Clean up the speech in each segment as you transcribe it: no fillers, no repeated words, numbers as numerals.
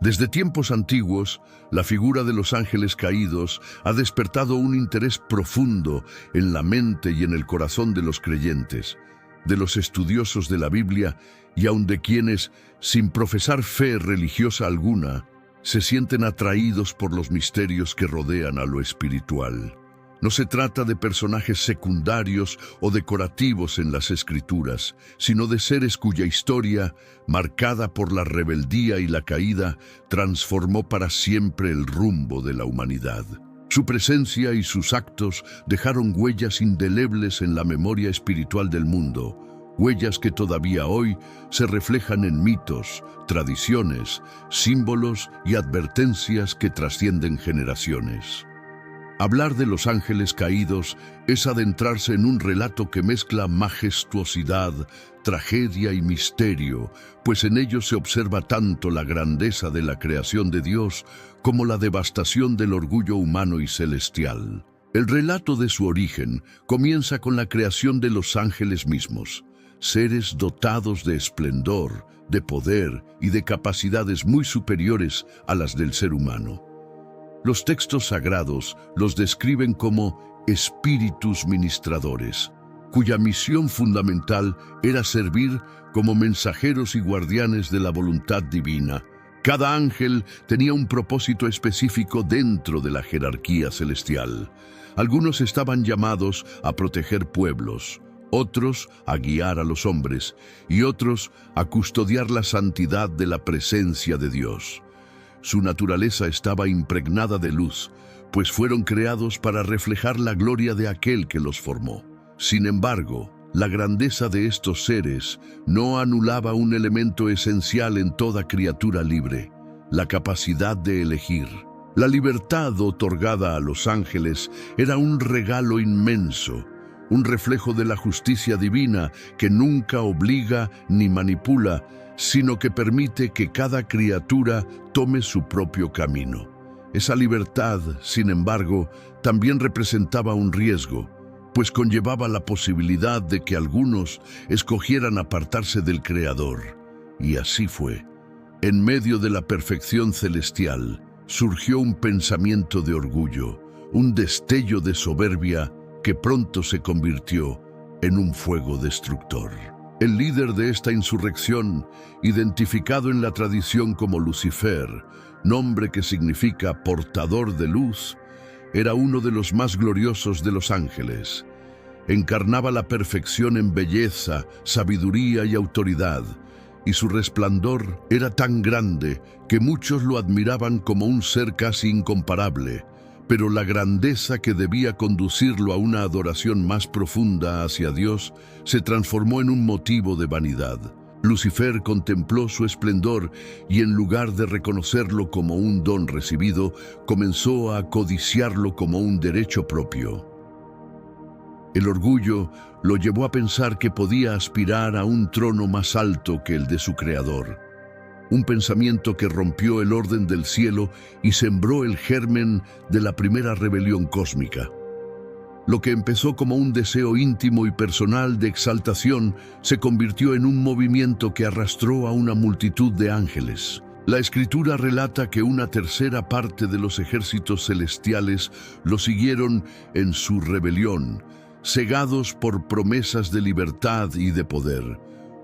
Desde tiempos antiguos, la figura de los ángeles caídos ha despertado un interés profundo en la mente y en el corazón de los creyentes, de los estudiosos de la Biblia y aun de quienes, sin profesar fe religiosa alguna, se sienten atraídos por los misterios que rodean a lo espiritual. No se trata de personajes secundarios o decorativos en las Escrituras, sino de seres cuya historia, marcada por la rebeldía y la caída, transformó para siempre el rumbo de la humanidad. Su presencia y sus actos dejaron huellas indelebles en la memoria espiritual del mundo, huellas que todavía hoy se reflejan en mitos, tradiciones, símbolos y advertencias que trascienden generaciones. Hablar de los ángeles caídos es adentrarse en un relato que mezcla majestuosidad, tragedia y misterio, pues en ello se observa tanto la grandeza de la creación de Dios como la devastación del orgullo humano y celestial. El relato de su origen comienza con la creación de los ángeles mismos, seres dotados de esplendor, de poder y de capacidades muy superiores a las del ser humano. Los textos sagrados los describen como espíritus ministradores, cuya misión fundamental era servir como mensajeros y guardianes de la voluntad divina. Cada ángel tenía un propósito específico dentro de la jerarquía celestial. Algunos estaban llamados a proteger pueblos, otros a guiar a los hombres y otros a custodiar la santidad de la presencia de Dios. Su naturaleza estaba impregnada de luz, pues fueron creados para reflejar la gloria de aquel que los formó. Sin embargo, la grandeza de estos seres no anulaba un elemento esencial en toda criatura libre: la capacidad de elegir. La libertad otorgada a los ángeles era un regalo inmenso, un reflejo de la justicia divina que nunca obliga ni manipula, sino que permite que cada criatura tome su propio camino. Esa libertad, sin embargo, también representaba un riesgo, pues conllevaba la posibilidad de que algunos escogieran apartarse del Creador. Y así fue. En medio de la perfección celestial, surgió un pensamiento de orgullo, un destello de soberbia que pronto se convirtió en un fuego destructor. El líder de esta insurrección, identificado en la tradición como Lucifer, nombre que significa portador de luz, era uno de los más gloriosos de los ángeles. Encarnaba la perfección en belleza, sabiduría y autoridad, y su resplandor era tan grande que muchos lo admiraban como un ser casi incomparable. Pero la grandeza que debía conducirlo a una adoración más profunda hacia Dios se transformó en un motivo de vanidad. Lucifer contempló su esplendor y, en lugar de reconocerlo como un don recibido, comenzó a codiciarlo como un derecho propio. El orgullo lo llevó a pensar que podía aspirar a un trono más alto que el de su creador. Un pensamiento que rompió el orden del cielo y sembró el germen de la primera rebelión cósmica. Lo que empezó como un deseo íntimo y personal de exaltación se convirtió en un movimiento que arrastró a una multitud de ángeles. La Escritura relata que una tercera parte de los ejércitos celestiales lo siguieron en su rebelión, cegados por promesas de libertad y de poder.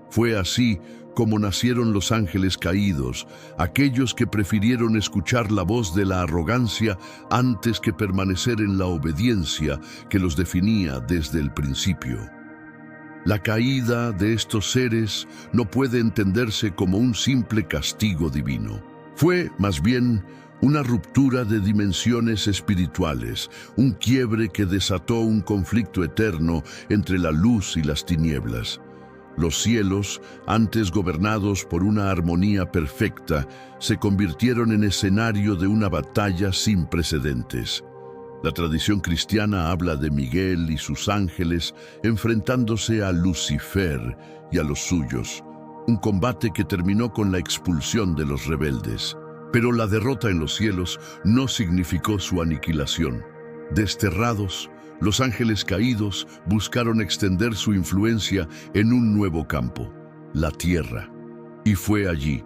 Fue así como nacieron los ángeles caídos, aquellos que prefirieron escuchar la voz de la arrogancia antes que permanecer en la obediencia que los definía desde el principio. La caída de estos seres no puede entenderse como un simple castigo divino. Fue, más bien, una ruptura de dimensiones espirituales, un quiebre que desató un conflicto eterno entre la luz y las tinieblas. Los cielos, antes gobernados por una armonía perfecta, se convirtieron en escenario de una batalla sin precedentes. La tradición cristiana habla de Miguel y sus ángeles enfrentándose a Lucifer y a los suyos, un combate que terminó con la expulsión de los rebeldes. Pero la derrota en los cielos no significó su aniquilación. Desterrados, los ángeles caídos buscaron extender su influencia en un nuevo campo, la tierra. Y fue allí,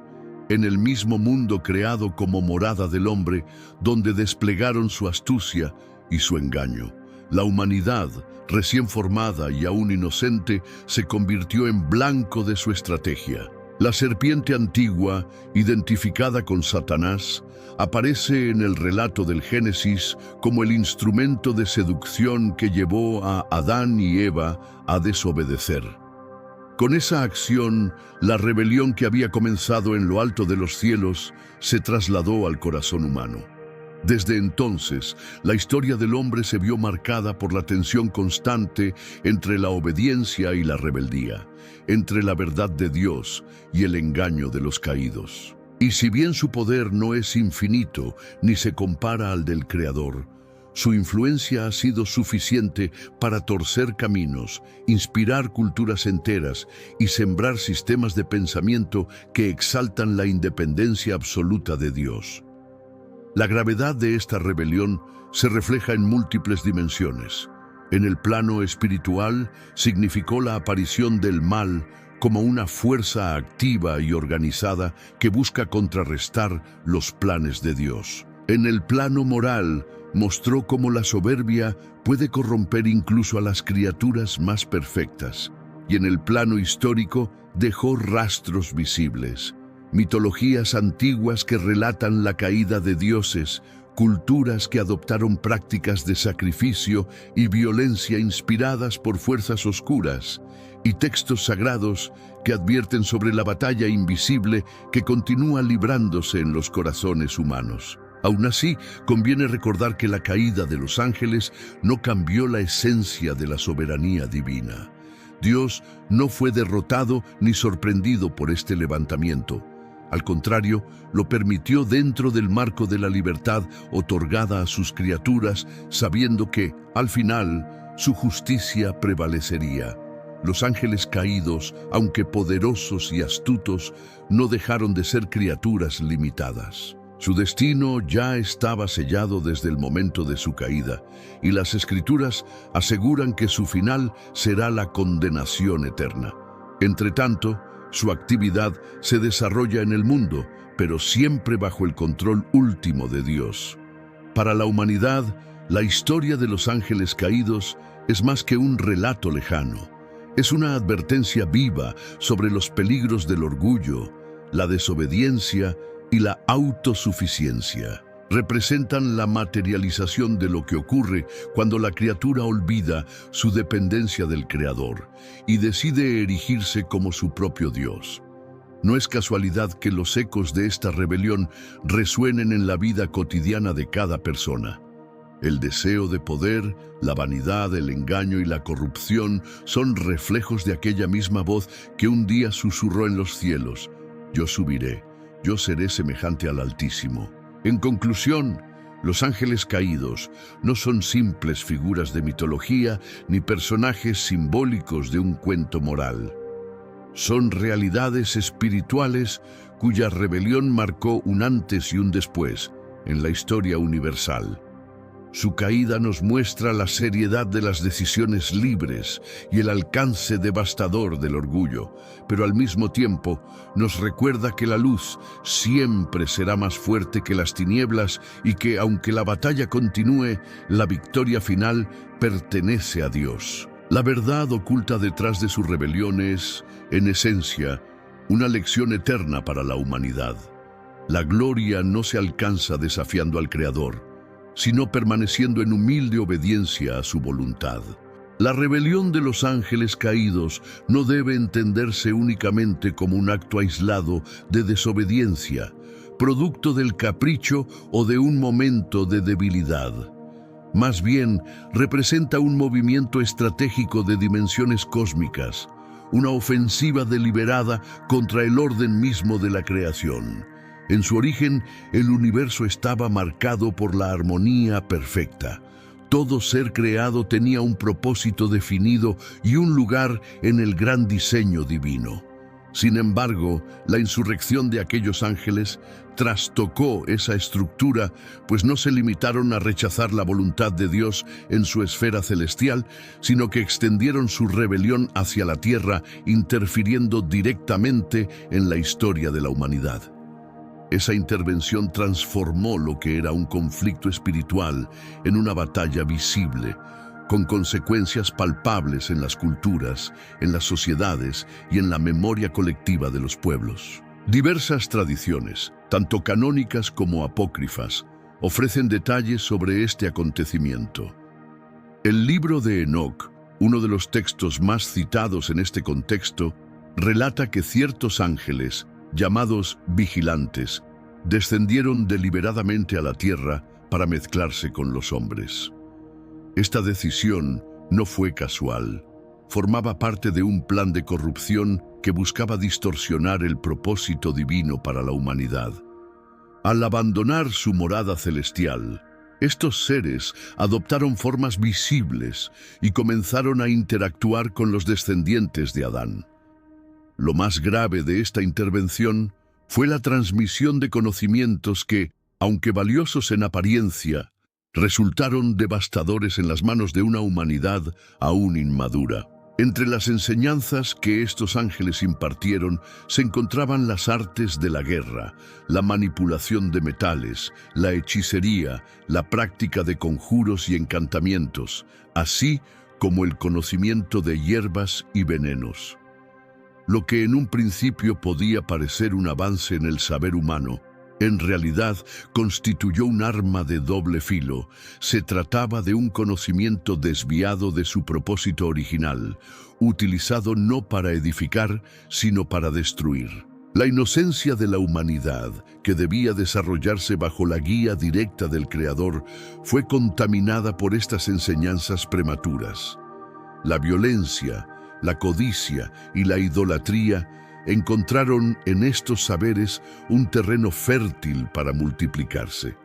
en el mismo mundo creado como morada del hombre, donde desplegaron su astucia y su engaño. La humanidad, recién formada y aún inocente, se convirtió en blanco de su estrategia. La serpiente antigua, identificada con Satanás, aparece en el relato del Génesis como el instrumento de seducción que llevó a Adán y Eva a desobedecer. Con esa acción, la rebelión que había comenzado en lo alto de los cielos se trasladó al corazón humano. Desde entonces, la historia del hombre se vio marcada por la tensión constante entre la obediencia y la rebeldía, entre la verdad de Dios y el engaño de los caídos. Y si bien su poder no es infinito ni se compara al del Creador, su influencia ha sido suficiente para torcer caminos, inspirar culturas enteras y sembrar sistemas de pensamiento que exaltan la independencia absoluta de Dios. La gravedad de esta rebelión se refleja en múltiples dimensiones. En el plano espiritual, significó la aparición del mal como una fuerza activa y organizada que busca contrarrestar los planes de Dios. En el plano moral, mostró cómo la soberbia puede corromper incluso a las criaturas más perfectas. Y en el plano histórico, dejó rastros visibles. Mitologías antiguas que relatan la caída de dioses, culturas que adoptaron prácticas de sacrificio y violencia inspiradas por fuerzas oscuras, y textos sagrados que advierten sobre la batalla invisible que continúa librándose en los corazones humanos. Aún así, conviene recordar que la caída de los ángeles no cambió la esencia de la soberanía divina. Dios no fue derrotado ni sorprendido por este levantamiento. Al contrario, lo permitió dentro del marco de la libertad otorgada a sus criaturas, sabiendo que, al final, su justicia prevalecería. Los ángeles caídos, aunque poderosos y astutos, no dejaron de ser criaturas limitadas. Su destino ya estaba sellado desde el momento de su caída, y las Escrituras aseguran que su final será la condenación eterna. Entretanto, su actividad se desarrolla en el mundo, pero siempre bajo el control último de Dios. Para la humanidad, la historia de los ángeles caídos es más que un relato lejano. Es una advertencia viva sobre los peligros del orgullo, la desobediencia y la autosuficiencia. Representan la materialización de lo que ocurre cuando la criatura olvida su dependencia del Creador y decide erigirse como su propio Dios. No es casualidad que los ecos de esta rebelión resuenen en la vida cotidiana de cada persona. El deseo de poder, la vanidad, el engaño y la corrupción son reflejos de aquella misma voz que un día susurró en los cielos: «Yo subiré, yo seré semejante al Altísimo». En conclusión, los ángeles caídos no son simples figuras de mitología ni personajes simbólicos de un cuento moral. Son realidades espirituales cuya rebelión marcó un antes y un después en la historia universal. Su caída nos muestra la seriedad de las decisiones libres y el alcance devastador del orgullo, pero al mismo tiempo nos recuerda que la luz siempre será más fuerte que las tinieblas y que, aunque la batalla continúe, la victoria final pertenece a Dios. La verdad oculta detrás de su rebelión es, en esencia, una lección eterna para la humanidad. La gloria no se alcanza desafiando al Creador, sino permaneciendo en humilde obediencia a su voluntad. La rebelión de los ángeles caídos no debe entenderse únicamente como un acto aislado de desobediencia, producto del capricho o de un momento de debilidad. Más bien, representa un movimiento estratégico de dimensiones cósmicas, una ofensiva deliberada contra el orden mismo de la creación. En su origen, el universo estaba marcado por la armonía perfecta. Todo ser creado tenía un propósito definido y un lugar en el gran diseño divino. Sin embargo, la insurrección de aquellos ángeles trastocó esa estructura, pues no se limitaron a rechazar la voluntad de Dios en su esfera celestial, sino que extendieron su rebelión hacia la tierra, interfiriendo directamente en la historia de la humanidad. Esa intervención transformó lo que era un conflicto espiritual en una batalla visible, con consecuencias palpables en las culturas, en las sociedades y en la memoria colectiva de los pueblos. Diversas tradiciones, tanto canónicas como apócrifas, ofrecen detalles sobre este acontecimiento. El libro de Enoc, uno de los textos más citados en este contexto, relata que ciertos ángeles, llamados vigilantes, descendieron deliberadamente a la tierra para mezclarse con los hombres. Esta decisión no fue casual. Formaba parte de un plan de corrupción que buscaba distorsionar el propósito divino para la humanidad. Al abandonar su morada celestial, estos seres adoptaron formas visibles y comenzaron a interactuar con los descendientes de Adán. Lo más grave de esta intervención fue la transmisión de conocimientos que, aunque valiosos en apariencia, resultaron devastadores en las manos de una humanidad aún inmadura. Entre las enseñanzas que estos ángeles impartieron se encontraban las artes de la guerra, la manipulación de metales, la hechicería, la práctica de conjuros y encantamientos, así como el conocimiento de hierbas y venenos. Lo que en un principio podía parecer un avance en el saber humano, en realidad constituyó un arma de doble filo. Se trataba de un conocimiento desviado de su propósito original, utilizado no para edificar, sino para destruir. La inocencia de la humanidad, que debía desarrollarse bajo la guía directa del Creador, fue contaminada por estas enseñanzas prematuras. La violencia, la codicia y la idolatría encontraron en estos saberes un terreno fértil para multiplicarse.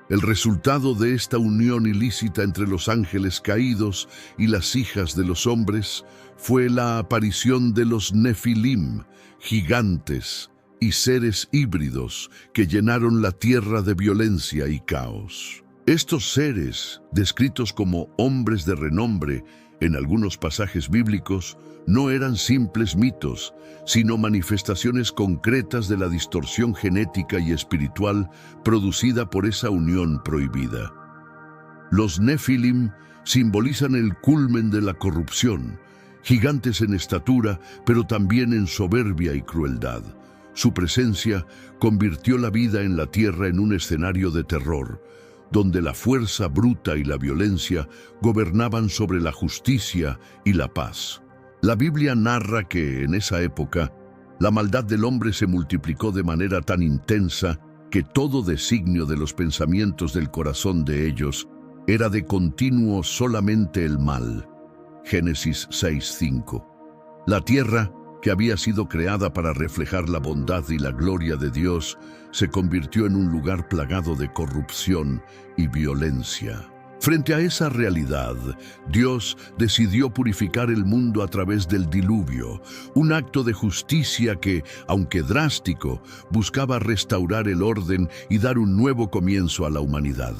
El resultado de esta unión ilícita entre los ángeles caídos y las hijas de los hombres fue la aparición de los Nefilim, gigantes y seres híbridos que llenaron la tierra de violencia y caos. Estos seres, descritos como hombres de renombre en algunos pasajes bíblicos, no eran simples mitos, sino manifestaciones concretas de la distorsión genética y espiritual producida por esa unión prohibida. Los Nefilim simbolizan el culmen de la corrupción, gigantes en estatura, pero también en soberbia y crueldad. Su presencia convirtió la vida en la tierra en un escenario de terror, donde la fuerza bruta y la violencia gobernaban sobre la justicia y la paz. La Biblia narra que, en esa época, la maldad del hombre se multiplicó de manera tan intensa que todo designio de los pensamientos del corazón de ellos era de continuo solamente el mal. Génesis 6:5. La tierra, que había sido creada para reflejar la bondad y la gloria de Dios, se convirtió en un lugar plagado de corrupción y violencia. Frente a esa realidad, Dios decidió purificar el mundo a través del diluvio, un acto de justicia que, aunque drástico, buscaba restaurar el orden y dar un nuevo comienzo a la humanidad.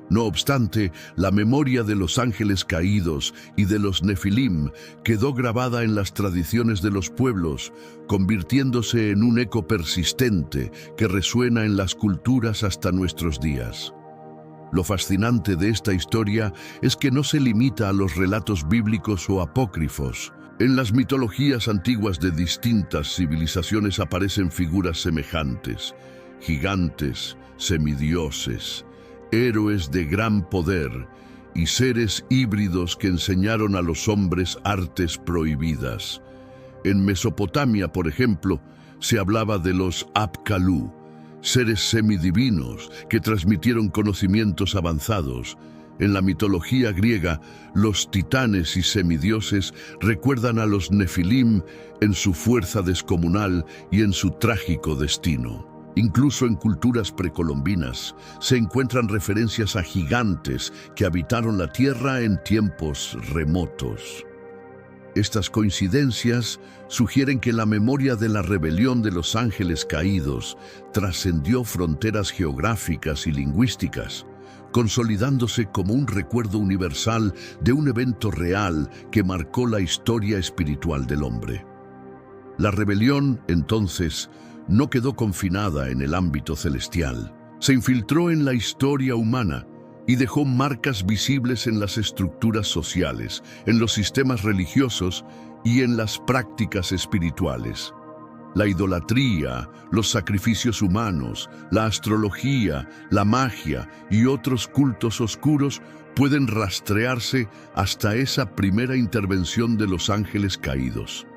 No obstante, la memoria de los ángeles caídos y de los Nefilim quedó grabada en las tradiciones de los pueblos, convirtiéndose en un eco persistente que resuena en las culturas hasta nuestros días. Lo fascinante de esta historia es que no se limita a los relatos bíblicos o apócrifos. En las mitologías antiguas de distintas civilizaciones aparecen figuras semejantes, gigantes, semidioses, héroes de gran poder y seres híbridos que enseñaron a los hombres artes prohibidas. En Mesopotamia, por ejemplo, se hablaba de los Apkallu, seres semidivinos que transmitieron conocimientos avanzados. En la mitología griega, los titanes y semidioses recuerdan a los Nefilim en su fuerza descomunal y en su trágico destino. Incluso en culturas precolombinas se encuentran referencias a gigantes que habitaron la tierra en tiempos remotos. Estas coincidencias sugieren que la memoria de la rebelión de los ángeles caídos trascendió fronteras geográficas y lingüísticas, consolidándose como un recuerdo universal de un evento real que marcó la historia espiritual del hombre. La rebelión, entonces, no quedó confinada en el ámbito celestial. Se infiltró en la historia humana y dejó marcas visibles en las estructuras sociales, en los sistemas religiosos y en las prácticas espirituales. La idolatría, los sacrificios humanos, la astrología, la magia y otros cultos oscuros pueden rastrearse hasta esa primera intervención de los ángeles caídos.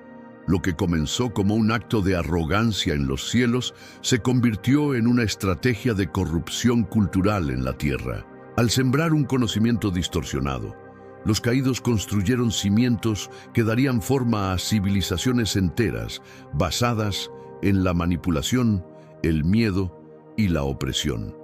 Lo que comenzó como un acto de arrogancia en los cielos se convirtió en una estrategia de corrupción cultural en la tierra. Al sembrar un conocimiento distorsionado, los caídos construyeron cimientos que darían forma a civilizaciones enteras, basadas en la manipulación, el miedo y la opresión.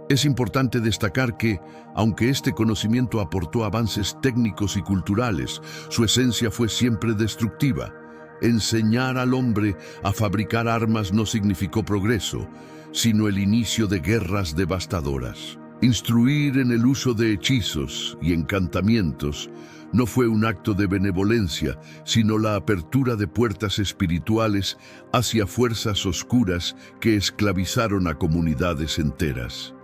Es importante destacar que, aunque este conocimiento aportó avances técnicos y culturales, su esencia fue siempre destructiva. Enseñar al hombre a fabricar armas no significó progreso, sino el inicio de guerras devastadoras. Instruir en el uso de hechizos y encantamientos no fue un acto de benevolencia, sino la apertura de puertas espirituales hacia fuerzas oscuras que esclavizaron a comunidades enteras.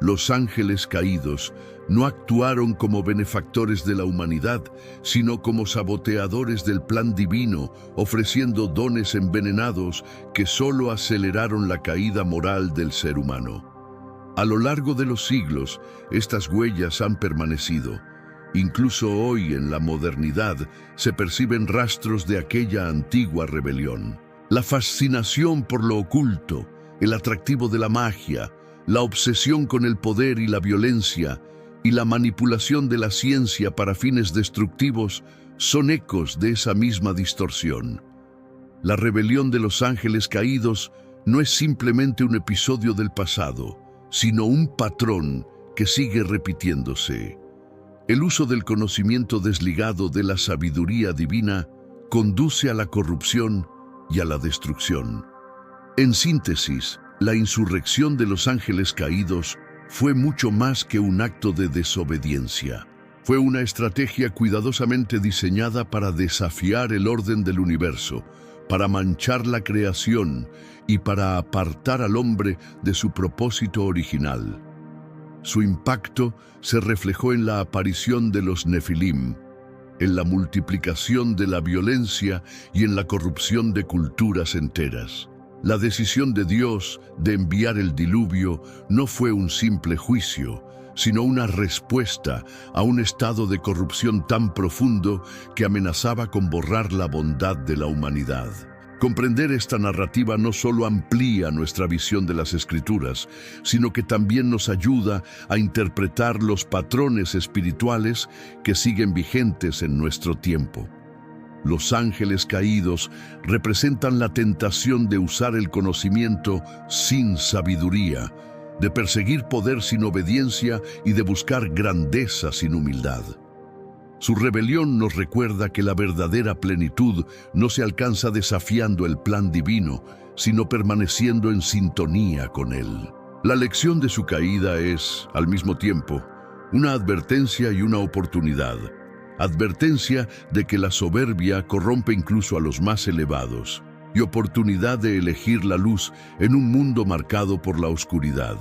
Los ángeles caídos no actuaron como benefactores de la humanidad, sino como saboteadores del plan divino, ofreciendo dones envenenados que solo aceleraron la caída moral del ser humano. A lo largo de los siglos, estas huellas han permanecido. Incluso hoy, en la modernidad, se perciben rastros de aquella antigua rebelión. La fascinación por lo oculto, el atractivo de la magia, la obsesión con el poder y la violencia, y la manipulación de la ciencia para fines destructivos son ecos de esa misma distorsión. La rebelión de los ángeles caídos no es simplemente un episodio del pasado, sino un patrón que sigue repitiéndose. El uso del conocimiento desligado de la sabiduría divina conduce a la corrupción y a la destrucción. En síntesis, la insurrección de los ángeles caídos fue mucho más que un acto de desobediencia. Fue una estrategia cuidadosamente diseñada para desafiar el orden del universo, para manchar la creación y para apartar al hombre de su propósito original. Su impacto se reflejó en la aparición de los Nefilim, en la multiplicación de la violencia y en la corrupción de culturas enteras. La decisión de Dios de enviar el diluvio no fue un simple juicio, sino una respuesta a un estado de corrupción tan profundo que amenazaba con borrar la bondad de la humanidad. Comprender esta narrativa no solo amplía nuestra visión de las Escrituras, sino que también nos ayuda a interpretar los patrones espirituales que siguen vigentes en nuestro tiempo. Los ángeles caídos representan la tentación de usar el conocimiento sin sabiduría, de perseguir poder sin obediencia y de buscar grandeza sin humildad. Su rebelión nos recuerda que la verdadera plenitud no se alcanza desafiando el plan divino, sino permaneciendo en sintonía con él. La lección de su caída es, al mismo tiempo, una advertencia y una oportunidad. Advertencia de que la soberbia corrompe incluso a los más elevados, y oportunidad de elegir la luz en un mundo marcado por la oscuridad.